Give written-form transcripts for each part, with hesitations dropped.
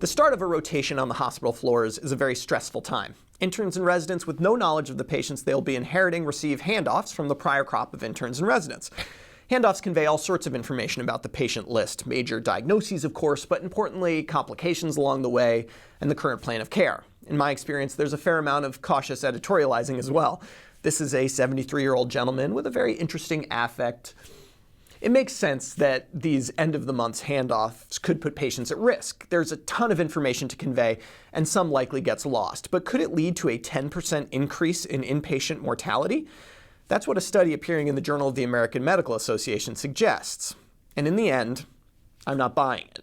The start of a rotation on the hospital floors is a very stressful time. Interns and residents with no knowledge of the patients they'll be inheriting receive handoffs from the prior crop of interns and residents. Handoffs convey all sorts of information about the patient list, major diagnoses of course, but importantly complications along the way and the current plan of care. In my experience, there's a fair amount of cautious editorializing as well. This is a 73-year-old gentleman with a very interesting affect. It makes sense that these end-of-the-month handoffs could put patients at risk. There's a ton of information to convey, and some likely gets lost. But could it lead to a 10% increase in inpatient mortality? That's what a study appearing in the Journal of the American Medical Association suggests. And in the end, I'm not buying it.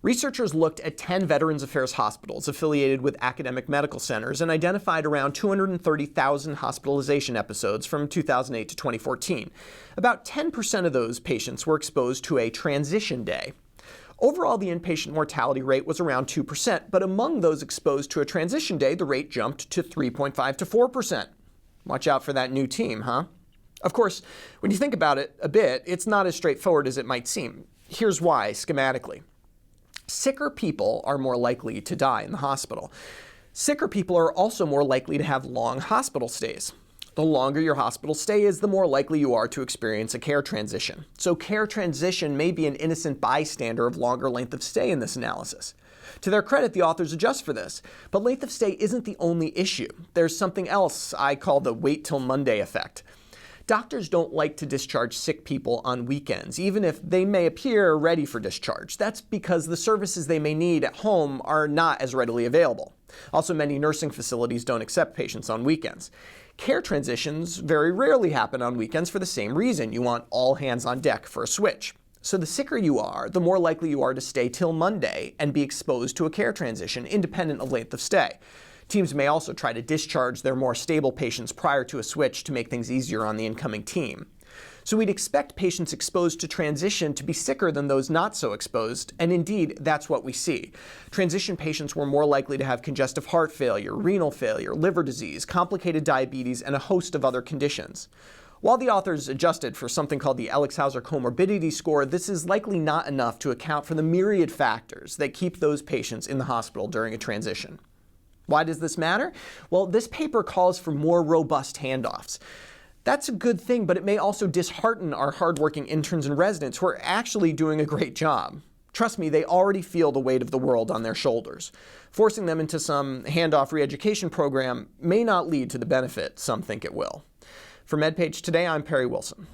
Researchers looked at 10 Veterans Affairs hospitals affiliated with academic medical centers and identified around 230,000 hospitalization episodes from 2008 to 2014. About 10% of those patients were exposed to a transition day. Overall, the inpatient mortality rate was around 2%, but among those exposed to a transition day, the rate jumped to 3.5 to 4%. Watch out for that new team, huh? Of course, when you think about it a bit, it's not as straightforward as it might seem. Here's why, schematically. Sicker people are more likely to die in the hospital. Sicker people are also more likely to have long hospital stays. The longer your hospital stay is, the more likely you are to experience a care transition. So care transition may be an innocent bystander of longer length of stay in this analysis. To their credit, the authors adjust for this. But length of stay isn't the only issue. There's something else I call the wait till Monday effect. Doctors don't like to discharge sick people on weekends, even if they may appear ready for discharge. That's because the services they may need at home are not as readily available. Also, many nursing facilities don't accept patients on weekends. Care transitions very rarely happen on weekends for the same reason. You want all hands on deck for a switch. So the sicker you are, the more likely you are to stay till Monday and be exposed to a care transition, independent of length of stay. Teams may also try to discharge their more stable patients prior to a switch to make things easier on the incoming team. So we'd expect patients exposed to transition to be sicker than those not so exposed, and indeed, that's what we see. Transition patients were more likely to have congestive heart failure, renal failure, liver disease, complicated diabetes, and a host of other conditions. While the authors adjusted for something called the Elixhauser comorbidity score, this is likely not enough to account for the myriad factors that keep those patients in the hospital during a transition. Why does this matter? Well, this paper calls for more robust handoffs. That's a good thing, but it may also dishearten our hardworking interns and residents who are actually doing a great job. Trust me, they already feel the weight of the world on their shoulders. Forcing them into some handoff re-education program may not lead to the benefit some think it will. For MedPage Today, I'm Perry Wilson.